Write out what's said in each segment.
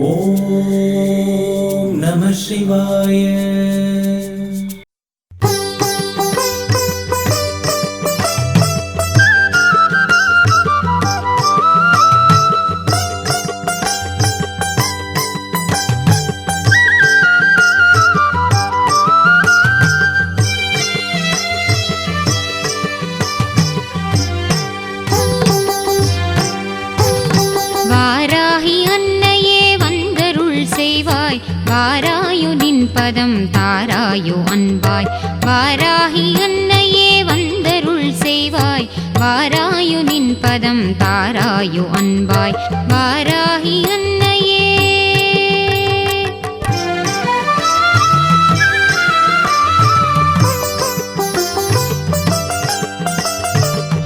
ஓம் நம சிவாய. வாராயு நின் பதம் தாராயு அன்பாய், வாராகி அன்னையே வந்தருள் செய்வாய். வாராயு நின் பதம் தாராயு அன்பாய், வாராகி அன்னையே.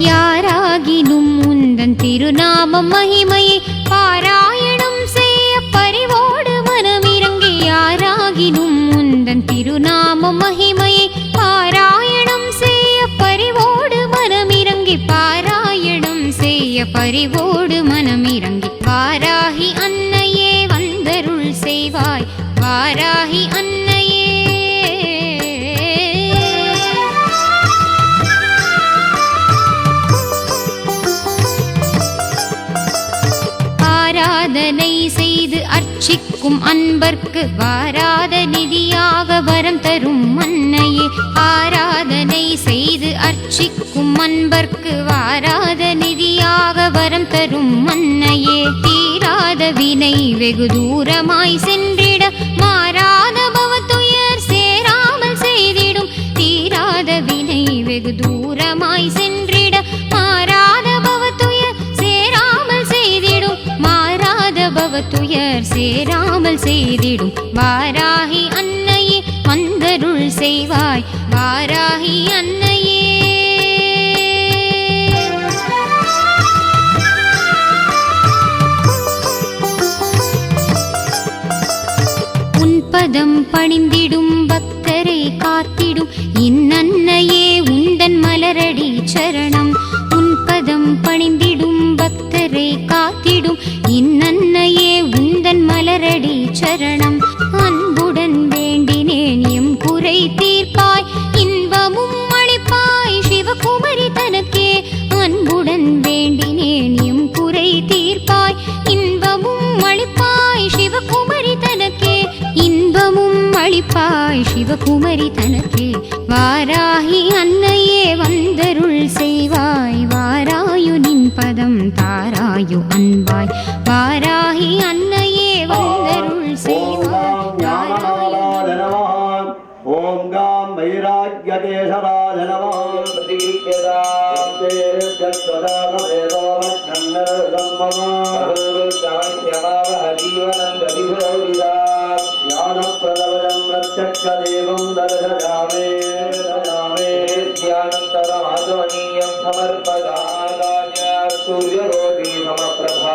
யாராகினும் உந்தன் திருநாமம் மகிமையை பாராயணம் செய்ய பரிவோடு மனமிறங்கி. யாராகினும் உந்தன் திருநாமம் மகிமையை பாராயணம் செய்ய பரிவோடு மனமிறங்கி. பாராயணம் செய்ய பரிவோடு மனமிறங்கி. வாராகி அன்னையே வந்தருள் செய்வாய், வாராகி அன்னையே. ஆராதனை செய்து அர்ச்சிக்கும் அன்பர்க்கு வாராத நிதியாக வரம் தரும் அன்னையே. ஆராதனை செய்து அர்ச்சிக்கும் அன்பர்க்கு வாராத நிதியாக வரம் தரும் அன்னையே. தீராத வினை வெகு தூரமாய் சென்றிட மாறாத பவத்துயர் சேராமல் செய்திடும். தீராத வினை வெகு தூரமாய் சென்றிட மாறாத பவத்துயர் சேராமல் செய்திடும். மாறாத பவத்துயர் சேராமல் செய்திடும். வாராகி அன்னையே வந்தருள் செய்வாய், வாராகி அன்னையே. உன்பதம் பணிந்திடும் பக்தரை காத்திடும் இன்னன்னையே உந்தன் மலரடி சரணம். உன்பதம் பணிந்திடும் பக்தரை காத்திடும் இன்னன்னையே உந்தன் மலரடி சரணம். அன்புடன் வேண்டினேன் எம் குறை தீர்ப்பாய், இன்பமும் அளிப்பாய் சிவகுமரி தனக்கே. அன்புடன் வேண்டினேன் எம் குறை தீர்ப்பாய், இன்பமும் அளிப்பாய் சிவகுமரி தனக்கே. இன்பமும் அளிப்பாய் சிவகுமரி தனக்கே. வாராகி அன்னையே வந்தருள் செய்வாய், வாராயு நின் பதம் தாராயு அன்பாய். வாராகி அன்னையே வந்தருள் செய்வாய். ஓம் காம் வைராக்யதேசராஜ நமோ. ஞானப்பிரதவயம் பிரத்யக்ஷதேவம் தர்சயாமே ध्यानन्तरमागमनीयं समर्पयामाय. सूर्यकोटि समप्रभा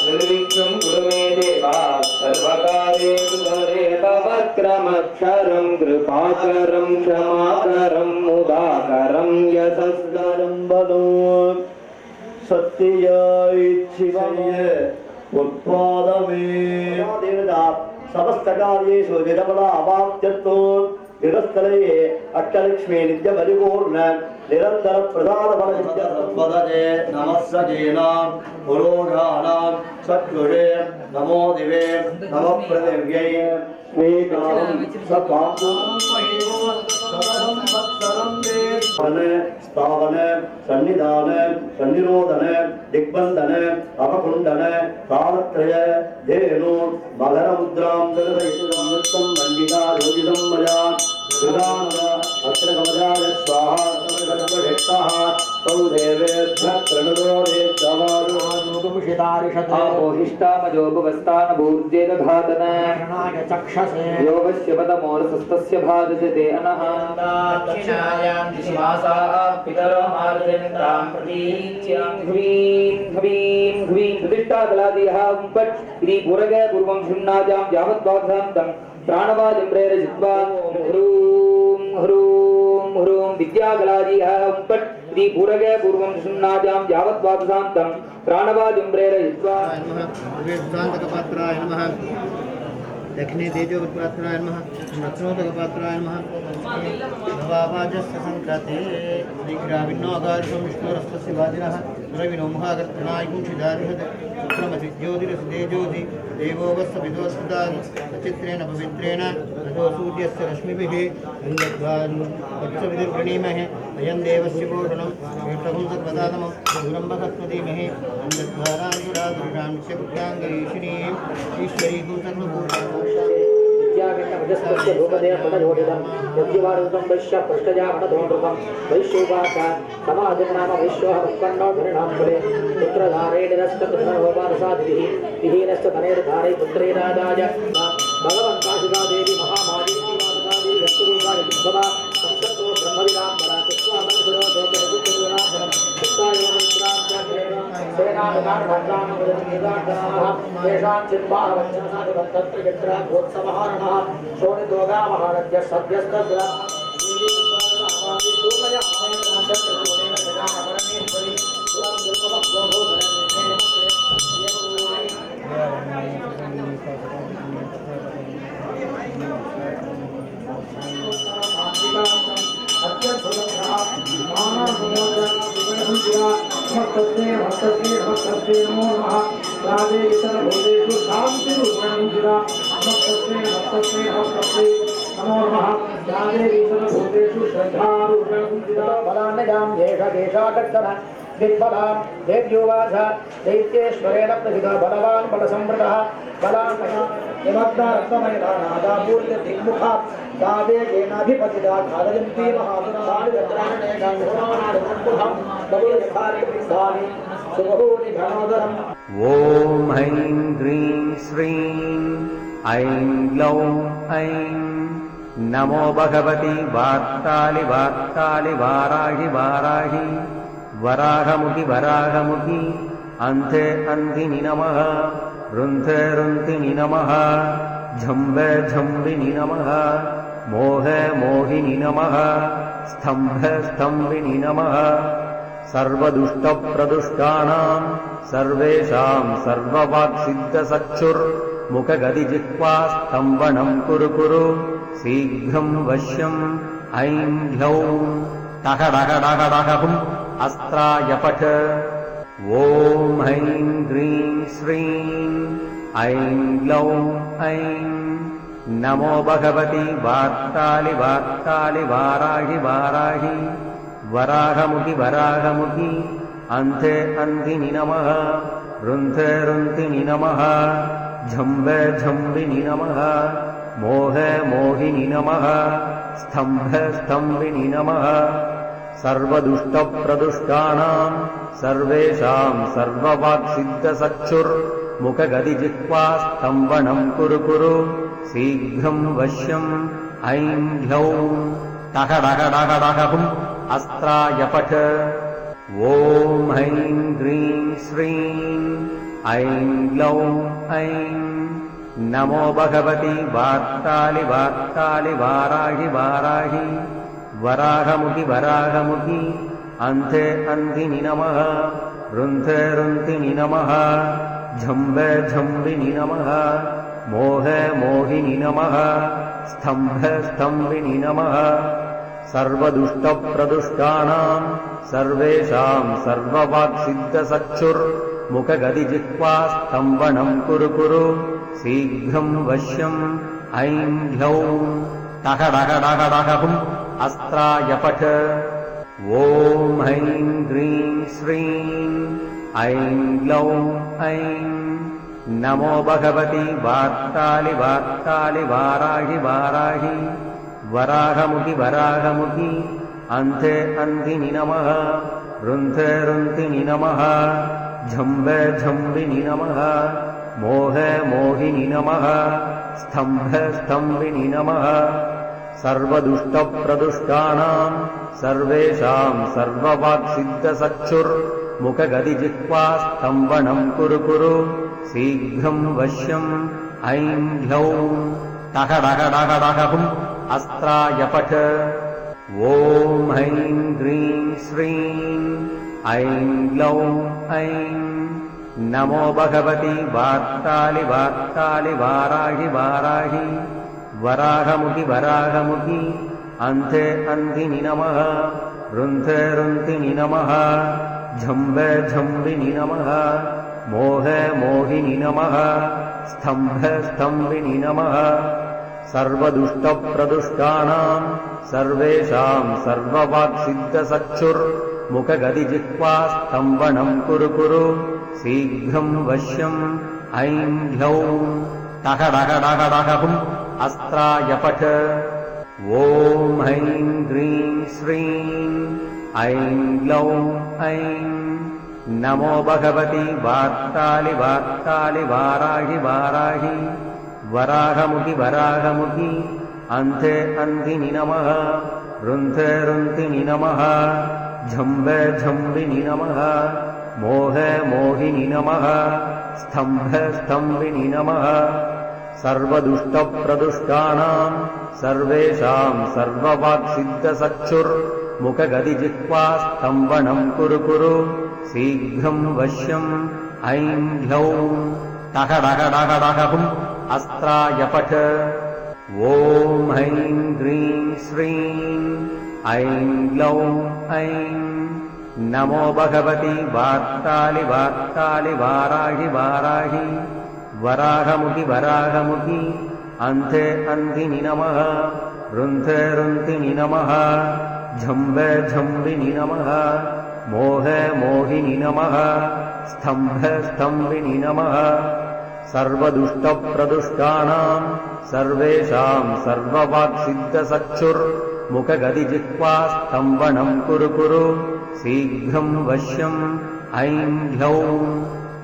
निर्विघ्नं कुरु मे देवा सर्वकार्येषु तवक्रमक्षरं कृपाकरं क्षमाकरं मुदाकरं यशस्करं बलो. सत्याय शिवाय उत्पादमे देवता समस्त कार्येषु विरमला अवाप्यतो. निरस्तले अष्टलक्ष्मी नित्य परिपूर्ण निरंतर प्रधान बल विद्यापदे नमस्सजेनां पुरोधानां सत्युरे नमो दिवे नमः पृथिव्यै स्वेकां सपातु स्थावन सन्निधान सन्निरोधन दिग्बंधन अपकुंडन कालत्रय धेनु मकरमुद्रां दर्शयितुं वंदिता योगितं मया अत्रकमजाय स्वाहा सर्वशक्तः तौ देवेभ्यः प्रणुदोरे दवारुहिष्टामजोपवस्थानभूर्जेदघातन चक्षसे योगस्य पदमोरसस्तस्य भाजते अनः. दक्षिणायां दिशिवासाः पितरो मार्जन्तां प्रतीच्यां ह्रीं ह्रीं ह्रीं प्रतिष्ठाकलादियः उम्पट् इति पुरग पूर्वं शृण्णाजां यावद्वासान्तं प्राणवाजं प्रेरयित्वा ह्रूं ह्रूं ह्रूं विद्याकलादियः उम्पट् इति पूरगे पूर्वं सुन्नाद्यां यावद्वादशान्तं प्राणवादिं प्रेरयित्वा शान्तकपात्राय नमः दक्षिणे तेजोपात्राय नमः रत्नोदकपात्राय नमः नवावाजस्य सङ्क्राते श्रीग्राविण्णोऽगारिषं विष्णोरस्तस्य वादिनः रविनो महागर्तनाय कुंशिदारिहत् शुक्रमसि ज्योतिरसि देवो वत्सविदोस्तान् सचित्रेण पवित्रेण ततो सूर्यस्य रश्मिभिः वत्सविदुर्गणीमहे अयं देवस्य पूर्णं प्रभुं सर्वदातमं दुरम्बकस्मदीमहे अन्धद्वारानुराधुरांश्यपुत्राङ्गरीषिणीम् ईश्वरीं सर्वभूतानां समाजनाम विश्वः उत्पन्नो धृणां फले पुत्रधारेणस्तनेर्धारे पुत्रेरादाय भगवन्ताशिका देवी महामारी दिग्बलां देव्योवाच दैत्येश्वरेण प्रथितो बलवान् बलसम्वृतः बलान्मयदापूर्तिमुखा दावेगेनाधिपतिता खादयन्ती ॐ ऐं ह्रीं श्रीं ऐं ग्लौं ऐं नमो भगवति वार्तालि वार्तालि वाराहि वाराहि वराहमुखि वराहमुखि अन्ते अन्धिनि नमः रुन्धे रुन्धिनि नमः झम्बे झम्बिनि नमः मोहे मोहिनि नमः स्तम्भे स्तम्भिनि नमः सर्वदुष्टप्रदुष्टानां सर्वेषां सर्ववाक्सिद्धसक्षुर्मुखगदिजिह्वा स्तम्भनं कुरु कुरु शीघ्रं वश्यम् ऐं ह्लौं टहडहडहडहुम् अस्त्राय पठ ॐ ऐं ह्रीं श्रीं ऐं ग्लौं ऐं नमो भगवति वार्तालि वार्तालि वाराहि वाराहि वराहमुखि वराहमुखि अन्ते अन्धिनि नमः रुन्धे रुन्धिनि नमः झम्बे झम्बिनि नमः मोहे मोहिनि नमः स्तम्भे स्तम्भिनि नमः सर्वदुष्टप्रदुष्टानां सर्वेषां सर्ववाक्सिद्धसक्षुर्मुखगदिजिह्वा स्तम्भनं कुरु कुरु शीघ्रं वश्यम् ऐं ह्लौं टहडहडहडहुम् अस्त्राय पठ ॐ ऐं ह्रीं श्रीं ऐं ग्लौं ऐं नमो भगवति वार्तालि वार्तालि वाराहि वाराहि वराहमुखि वराहमुखि अन्ते अन्धिनि नमः रुन्धे रुन्धिनि नमः झम्बे झम्बिनि नमः मोहे मोहिनि नमः स्तम्भे स्तम्भिनि नमः सर्वदुष्टप्रदुष्टानां सर्वेषां सर्ववाक्सिद्धसक्षुर्मुखगदिजिह्वा स्तम्भनं कुरु कुरु शीघ्रं वश्यम् ऐं ह्लौं टहडहडहडहुम् अस्त्राय पठ ॐ ऐं ह्रीं श्रीं ऐं ग्लौं ऐं नमो भगवति वार्तालि वार्तालि वाराहि वाराहि वराहमुखि वराहमुखि अन्ते अन्धिनि नमः रुन्धे रुन्धिनि नमः झम्बे झम्बिनि नमः मोहे मोहिनि नमः स्तम्भे स्तम्भिनि नमः सर्वदुष्टप्रदुष्टानां सर्वेषां सर्ववाक्सिद्धसक्षुर्मुखगदिजिह्वा स्तम्भनं कुरु कुरु शीघ्रं वश्यम् ऐं ह्लौं टहडहडहडहुम् अस्त्राय पठ ॐ ऐं ह्रीं श्रीं ऐं ग्लौं ऐं नमो भगवति वार्तालि वार्तालि वाराहि वाराहि वराहमुखि वराहमुखि अन्ते अन्धिनि नमः रुन्धे रुन्धिनि नमः झम्बे झम्बिनि नमः मोहे मोहिनि नमः स्तम्भे स्तम्भिनि नमः सर्वदुष्टप्रदुष्टानां सर्वेषां सर्ववाक्सिद्धचक्षुर्मुखगदिजिह्वास्तम्भनं कुरु कुरु शीघ्रं वश्यम् ऐं ह्लौं टकडकडकडहुम् अस्त्राय पठ ॐ ऐं ह्रीं श्रीं ऐं ग्लौं ऐं नमो भगवति वार्तालि वार्तालि वाराहि वाराहि वराहमुखि वराहमुखि अन्ते अन्धिनि नमः रुन्धे रुन्धिनि नमः झम्बे झम्बिनि नमः मोहे मोहिनि नमः स्तम्भे स्तम्भिनि नमः सर्वदुष्टप्रदुष्टानां सर्वेषां सर्ववाक्सिद्धचक्षुर्मुखगदिजिह्वास्तम्भनं कुरु कुरु शीघ्रं वश्यम् ऐं ह्लौं टकडकडकडहुम् अस्त्राय पठ ॐ ऐं ह्रीं श्रीं ऐं ग्लौं ऐं नमो भगवति वार्तालि वार्तालि वाराहि वाराहि वराहमुखि वराहमुखि अन्ते अन्धिनि नमः रुन्धे रुन्धिनि नमः झम्बे झम्बिनि नमः मोहे मोहिनि नमः स्तम्भे स्तम्भिनि नमः सर्वदुष्टप्रदुष्टानां सर्वेषां सर्ववाक्सिद्धचक्षुर्मुखगदिजिह्वास्तम्भनं कुरु कुरु शीघ्रं वश्यम् ऐं ह्लौं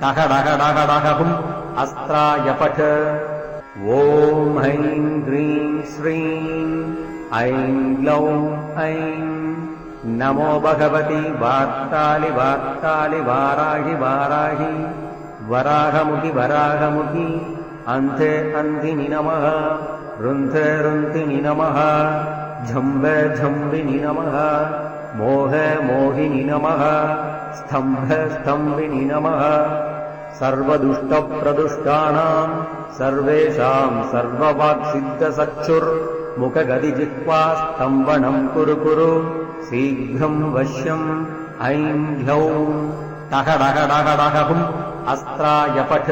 टकडकडकडहुम् अस्त्राय पठ ॐ ऐं ह्रीं श्रीं ऐं ग्लौं ऐं नमो भगवति वार्तालि वार्तालि वाराहि वाराहि वराहमुखि वराहमुखि अन्ते अन्धिनि नमः रुन्धे रुन्धिनि नमः झम्बे झम्बिनि नमः मोहे मोहिनि नमः स्तम्भे स्तम्भिनि नमः सर्वदुष्टप्रदुष्टानां सर्वेषां सर्ववाक्सिद्धचक्षुर्मुखगदिजिह्वास्तम्भनं कुरु कुरु शीघ्रं वश्यम् ऐं ह्लौं टकडकडकडहुम् अस्त्राय पठ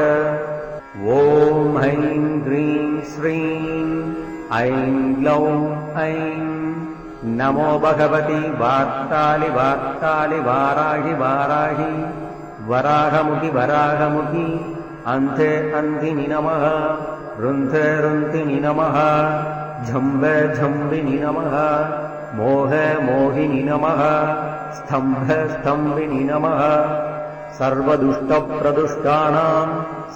ॐ ऐं ह्रीं श्रीं ऐं ग्लौं ऐं नमो भगवति वार्तालि वार्तालि वाराहि वाराहि वराहमुखि वराहमुखि अन्ते अन्धिनि नमः रुन्धे रुन्धिनि नमः झम्बे झम्बिनि नमः मोहे मोहिनि नमः स्तम्भे स्तम्भिनि नमः सर्वदुष्टप्रदुष्टानां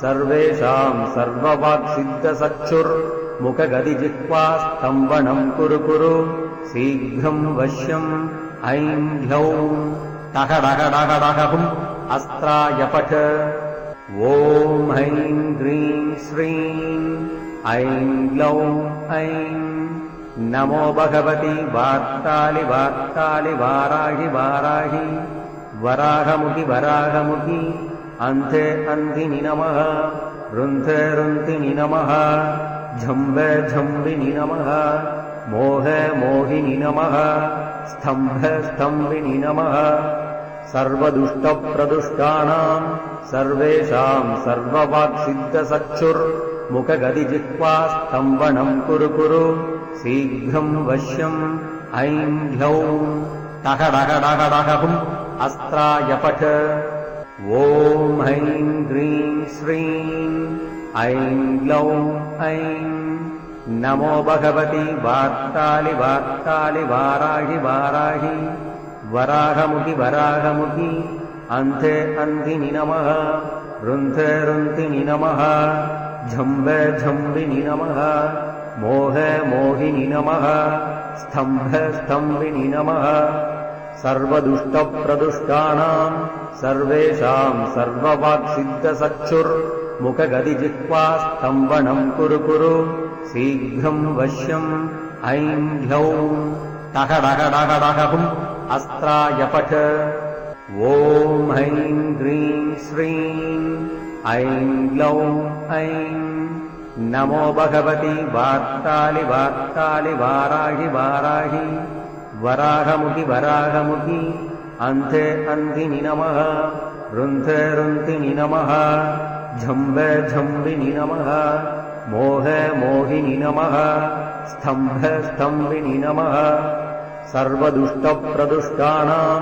सर्वेषां सर्ववाक्सिद्धचक्षुर्मुखगदिजिह्वास्तम्भनं कुरु कुरु शीघ्रं वश्यम् ऐं ह्लौं टकडकडकडहुम् अस्त्राय पठ ॐ ऐं ह्रीं श्रीं ऐं ग्लौं ऐं नमो भगवति वार्तालि वार्तालि वाराहि वाराहि वराहमुखि वराहमुखि अन्ते अन्धिनि नमः रुन्धे रुन्धिनि नमः झम्बे झम्बिनि नमः मोहे मोहिनि नमः स्तम्भे स्तम्भिनि नमः सर्वदुष्टप्रदुष्टानां सर्वेषां सर्ववाक्सिद्धचक्षुर्मुखगदिजिह्वास्तम्भनं कुरु कुरु शीघ्रं वश्यम् ऐं ह्लौं टकडकडकडहुम् अस्त्राय पठ ॐ ऐं ह्रीं श्रीं ऐं ग्लौं ऐं नमो भगवति वार्तालि वार्तालि वाराहि वाराहि वराहमुखि वराहमुखि अन्ते अन्धिनि नमः रुन्धे रुन्धिनि नमः झम्बे झम्बिनि नमः मोहे मोहिनि नमः स्तम्भे स्तम्भिनि नमः सर्वदुष्टप्रदुष्टानां सर्वेषां सर्ववाक्सिद्धचक्षुर्मुखगदिजिह्वास्तम्भनं कुरु कुरु शीघ्रं वश्यम् ऐं ह्लौं टक डक डक डक हुम् अस्त्राय पठ ॐ ऐं ग्रीं श्रीं ऐं ग्लौं ऐं नमो भगवति वार्तालि वार्तालि वाराहि वाराहि वराहमुखि वराहमुखि अन्ते अन्धिनि नमः रुन्धे रुन्धिनि नमः झम्बे झम्बिनि नमः मोहे मोहिनि नमः स्तम्भे स्तम्भिनि नमः सर्वदुष्टप्रदुष्टानां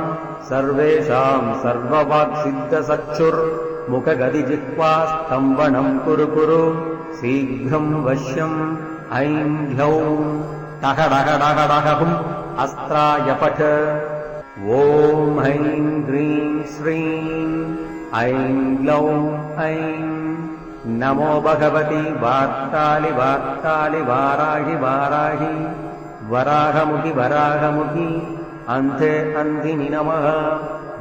सर्वेषां सर्ववाक्सिद्धचक्षुर्मुखगदिजिह्वा स्तम्भनं कुरु कुरु शीघ्रं वश्यम् ऐं ह्लौं टक डक डक डक हुम् अस्त्राय पठ ॐ ऐं ग्रीं श्रीं ऐं ग्लौं ऐं नमो भगवति वार्तालि वार्तालि वाराहि वाराहि वराहमुखि वराहमुखि अन्ते अन्धिनि नमः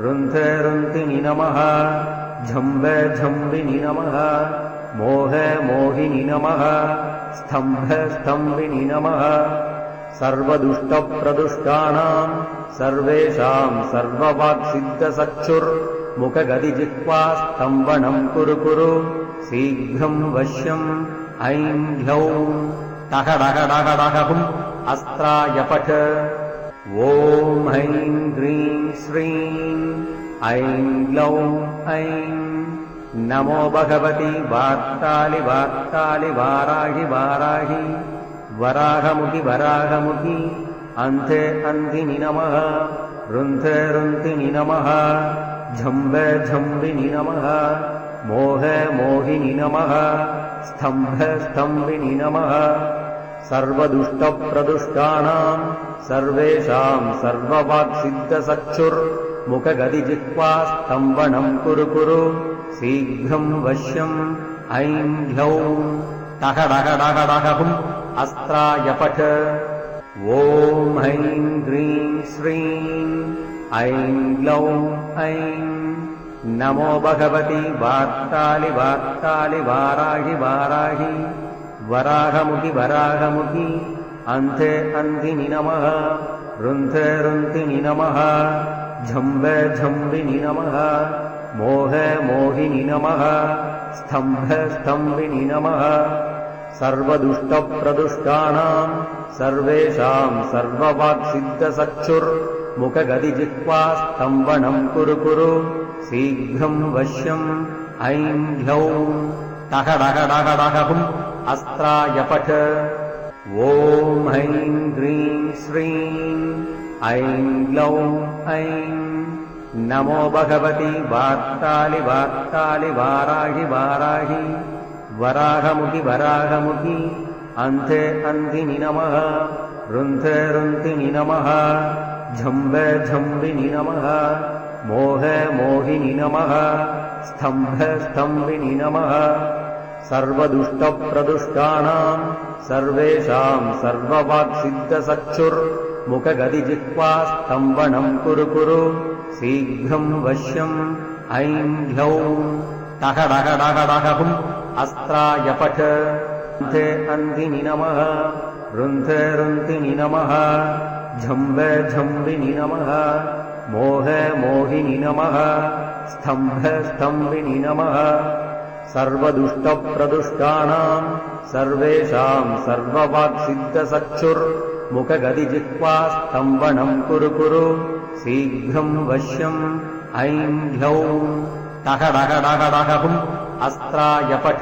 रुन्धे रुन्धिनि नमः झम्बे झम्बिनि नमः मोहे मोहिनि नमः स्तम्भे स्तम्भिनि नमः सर्वदुष्टप्रदुष्टानां सर्वेषां सर्ववाक्सिद्धचक्षुर्मुखगदिजिह्वा स्तम्भनं कुरु कुरु शीघ्रं वश्यम् ऐं ह्लौं टक डक डक डक हुम् अस्त्राय पठ ॐ ऐं ग्रीं श्रीं ऐं ग्लौं ऐं नमो भगवति वार्तालि वार्तालि वाराहि वाराहि वराहमुखि वराहमुखि अन्ते अन्धिनि नमः रुन्धे रुन्धिनि नमः झम्बे झम्बिनि नमः मोहे मोहिनि नमः स्तम्भे स्तम्भिनि नमः सर्वदुष्टप्रदुष्टानां सर्वेषां सर्ववाक्सिद्धचक्षुर्मुखगदिजिह्वा स्तम्भनं कुरु कुरु शीघ्रं वश्यम् ऐं ह्लौं टक डक डक डक हुम् अस्त्राय पठ ॐ ऐं ग्रीं श्रीं ऐं ग्लौं ऐं नमो भगवति वार्तालि वार्तालि वाराहि वाराहि वराहमुखि वराहमुखि अन्ते अन्धिनि नमः रुन्धे रुन्धिनि नमः झम्बे झम्बिनि नमः मोहे मोहिनि नमः स्तम्भे स्तम्भिनि नमः सर्वदुष्टप्रदुष्टानां सर्वेषां सर्ववाक्सिद्धचक्षुर्मुखगदिजिह्वा स्तम्भनं कुरु कुरु शीघ्रं वश्यम् ऐं ह्लौं टक डक डक डक हुम् अस्त्राय पठ ॐ ऐं ग्रीं श्रीं ऐं ग्लौं ऐं नमो भगवति वार्तालि वार्तालि वाराहि वाराहि वराहमुखि वराहमुखि अन्ते अन्धिनि नमः रुन्धे रुन्धिनि नमः झम्बे झम्बिनि नमः मोहे मोहिनि नमः स्तम्भे स्तम्भिनि नमः सर्वदुष्टप्रदुष्टानां सर्वेषां सर्ववाक्सिद्धचक्षुर्मुखगदिजिह्वा स्तम्भनं कुरु कुरु शीघ्रं वश्यम् ऐं ह्लौं टक डक डक डक हुम् अस्त्राय पठ अन्ते अन्धिनि नमः रुन्धे रुन्धिनि नमः झम्बे झम्बिनि नमः मोहे मोहिनि नमः स्तम्भे स्तम्भिनि नमः सर्वदुष्टप्रदुष्टानां सर्वेषां सर्ववाक्सिद्धचक्षुर्मुखगदिजिह्वा स्तम्भनं कुरु कुरु शीघ्रं वश्यम् ऐं ह्लौं टक डक डक डक हुम् अस्त्राय पठ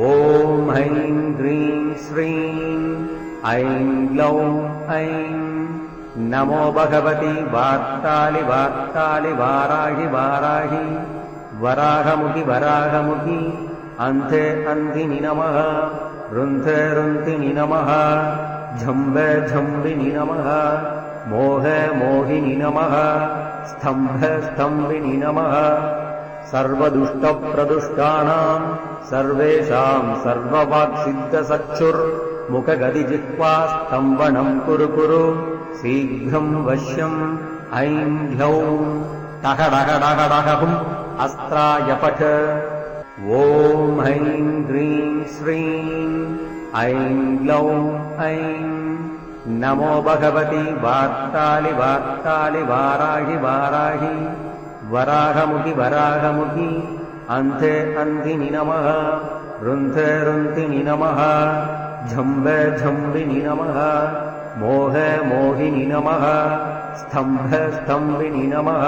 ॐ ऐं ग्रीं श्रीं ऐं ग्लौं ऐं नमो भगवति वार्तालि वार्तालि वाराहि वाराहि वराहमुखि वराहमुखि अन्ते अन्धिनि नमः रुन्धे रुन्धिनि नमः झम्बे झम्बिनि नमः मोहे मोहिनि नमः स्तम्भे स्तम्भिनि नमः सर्वदुष्टप्रदुष्टानां सर्वेषां सर्ववाक्सिद्धचक्षुर्मुखगदिजिह्वा स्तम्भनं कुरु कुरु शीघ्रं वश्यम् ऐं ह्लौं टक डक डक डक हुम् अस्त्राय पठ ॐ ऐं ग्रीं श्रीं ऐं ग्लौं ऐं नमो भगवती वार्तालि वार्तालि वाराहि वाराहि वराहमुखि वराहमुखि अन्ते अन्तिनि नमः रुन्थे रुन्तिनि नमः झम्बे झम्बिनि नमः मोहे मोहिनि नमः स्तम्भे स्तम्भिनि नमः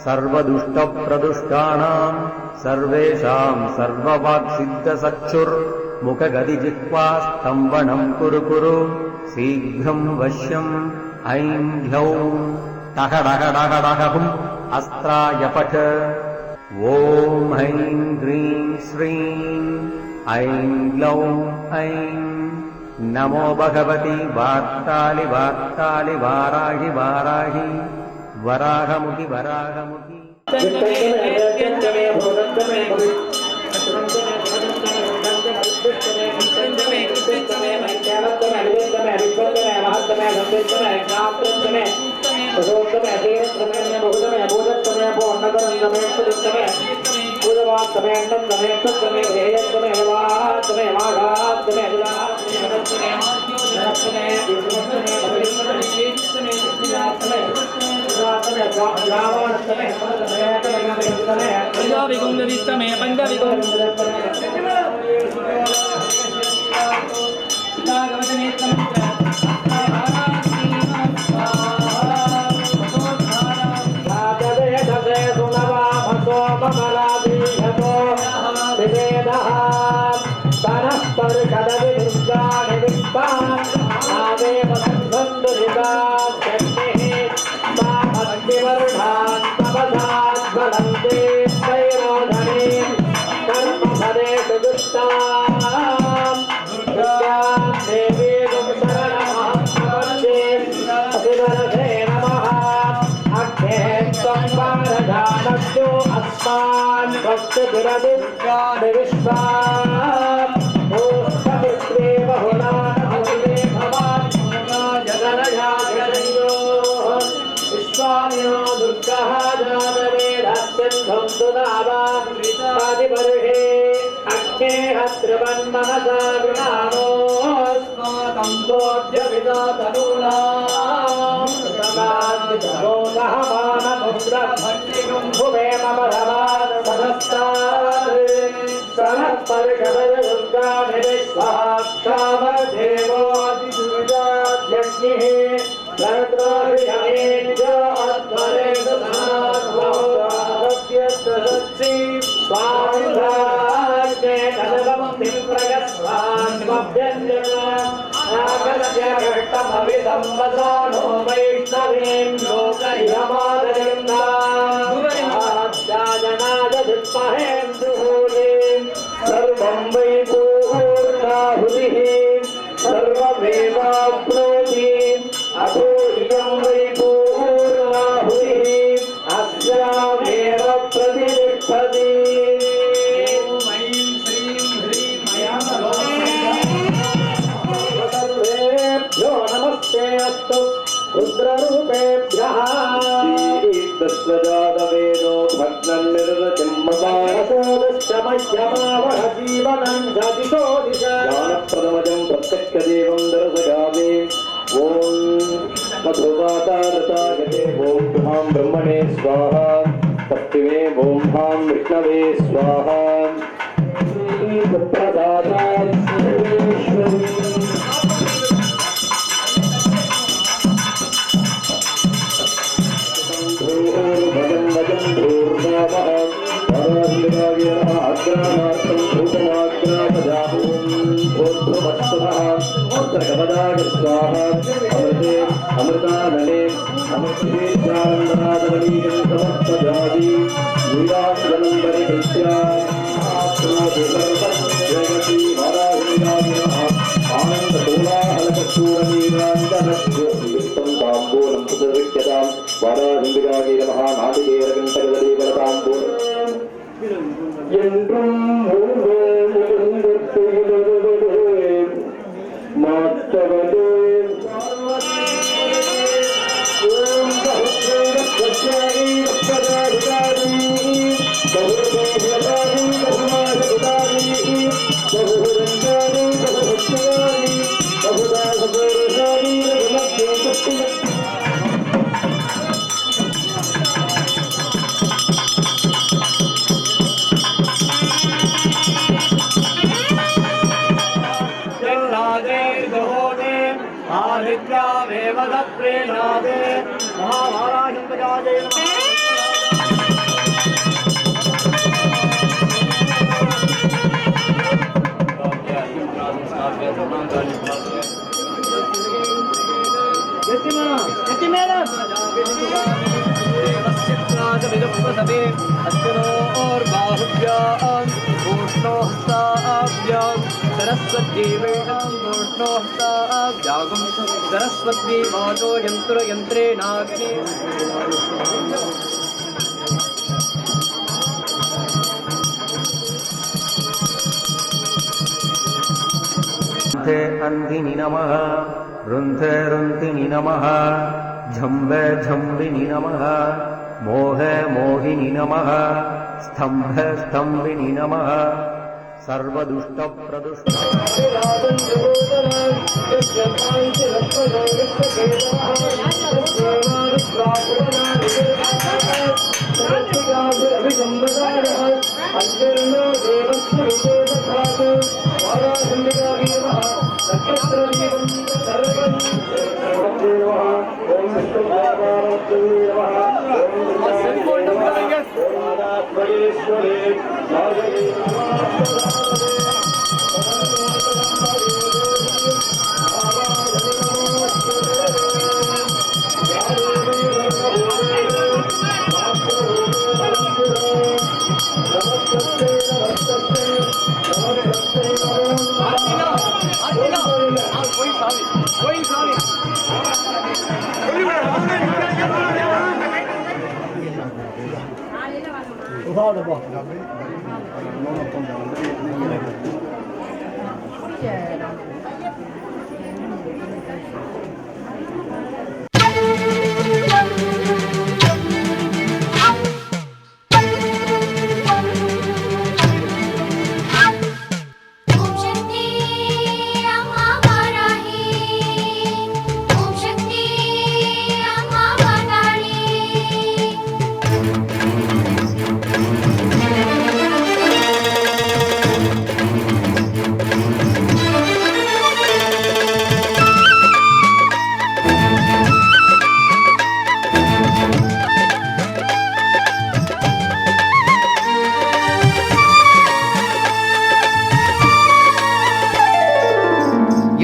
सर्वदुष्टप्रदुष्टानां सर्वेषां सर्ववाक्सिद्धसक्षुर्मुखगदिजिह्वा स्तम्भनं कुरु कुरु शीघ्रं वश्यम् ऐं ह्यौं टहडहडहडहुम् अस्त्राय पठ ॐ ऐं ह्रीं श्रीं ऐं ग्लौं ऐं नमो भगवती वार्तालि वार्तालि वाराहि वाराहि वराहमुखि वराहमुखि बहु राजेर्गहोते आदित्यामेव दप्रेणादे महाभाराशंकजाये सरस्वती मातो यंत्रेणाग्नि रुन्धे अन्धिनि नमः रुन्धे रुन्धिनि नमः झम्बे झम्बिनि नमः मोहे मोहिनि नमः स्तम्भे स्तम्भिनि नमः सर्वदुष्टप्रदुष्ट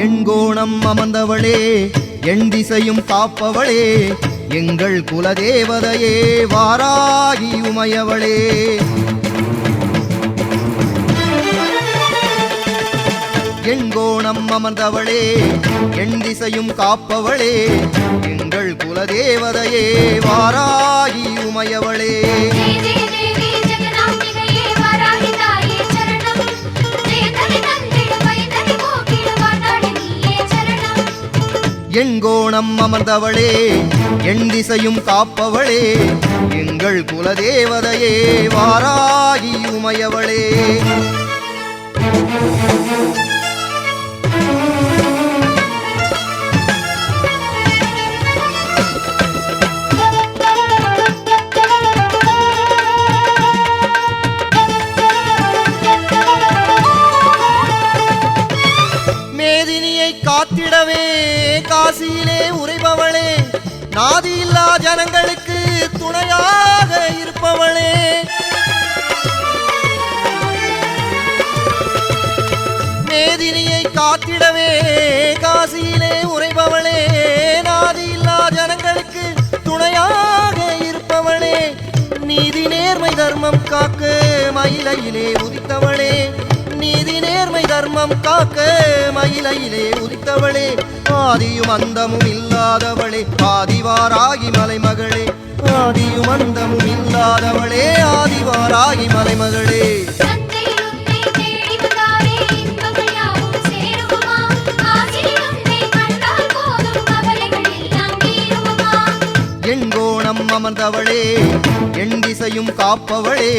எண்கோணம் அமர்ந்தவளே எண் திசையும் காப்பவளே எங்கள் குலதேவதையே வாராகி உமையவளே எண்கோணம் அமர்ந்தவளே எண் திசையும் காப்பவளே எங்கள் குலதேவதையே வாராகி உமையவளே எண்கோணம் அமர்ந்தவளே எண் திசையும் காப்பவளே எங்கள் குலதேவதையே வாராகி உமையவளே மேதினியை காத்திடவே காசியிலே உறைபவளே நாதியில்லா ஜனங்களுக்கு துணையாக இருப்பவளே மேதினியை காத்திடவே காசியிலே உறைபவளே நாதியில்லா ஜனங்களுக்கு துணையாக இருப்பவளே நீதி நேர்மை தர்மம் காக்க மயிலையிலே உதித்தவளே நீதி நேர்மை தர்மம் காக்க மயிலையிலே உதித்தவளே ஆதியும் அந்தமும் இல்லாதவளே ஆதிவாராகி மலைமகளே ஆதியும் அந்தமும் இல்லாதவளே ஆதிவாராகி மலைமகளே எண்கோணம் அமர்ந்தவளே எண் திசையும் காப்பவளே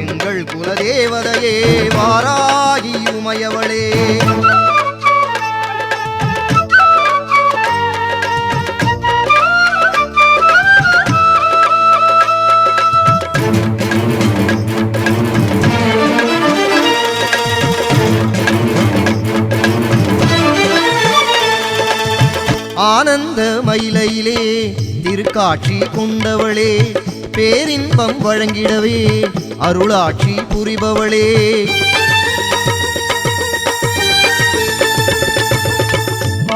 எங்கள் குலதேவதையே வாராகி உமையவளே ஆனந்த மயிலையிலே திருக்காட்சி கொண்டவளே பேரின்பம் வழங்கிடவே அருளாட்சி புரிபவளே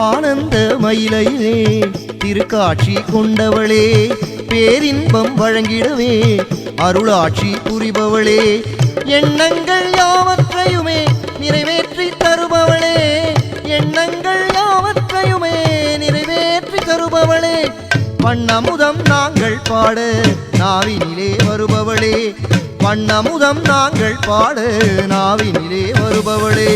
ஆனந்த மயிலையிலே திருக்காட்சி கொண்டவளே பேரின்பம் வழங்கிடவே அருளாட்சி புரிபவளே எண்ணங்கள் யாவற்றையுமே நிறைவேற்றி தருபவளே எண்ணங்கள் யாவற்றையுமே நிறைவேற்றி தருபவளே வண்ணமுதம் நாங்கள் பாட நாவினிலே வருபவளே வண்ணமுதம் நாங்கள் பாட நாவினிலே வருபவளே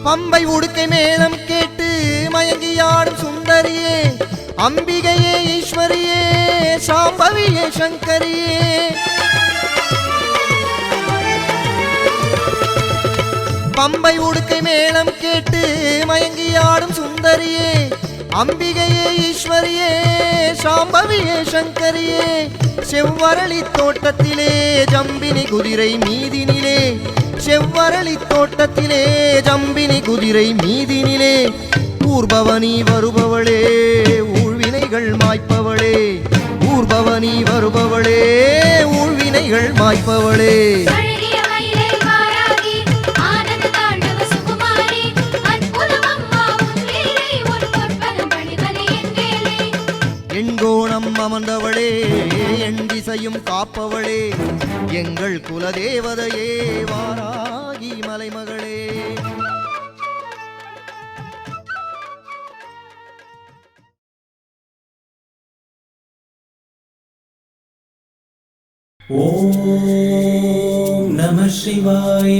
பம்பை உடுக்கை மேளம் கேட்டு மயங்கியாடும் சுந்தரியே அம்பிகையே ஈஸ்வரியே சாம்பவியே சங்கரியே பம்பை உடுக்கை மேளம் கேட்டு மயங்கியாடும் சுந்தரியே அம்பிகையே ஈஸ்வரியே சாம்பவியே சங்கரியே செவ்வரளி தோட்டத்திலே ஜம்பினி குதிரை மீதினிலே செவ்வரளி தோட்டத்திலே ஜம்பினி குதிரை மீதினிலே ஊர்பவனி வருபவளே ஊழ்வினைகள் மாய்ப்பவளே ஊர்பவனி வருபவளே ஊழ்வினைகள் மாய்ப்பவளே எண்கோணம் அமர்ந்தவளே எண் திசையும் காப்பவளே எங்கள் குலதேவதையே வாராகி மலைமகளே ஓம் நம சிவாய.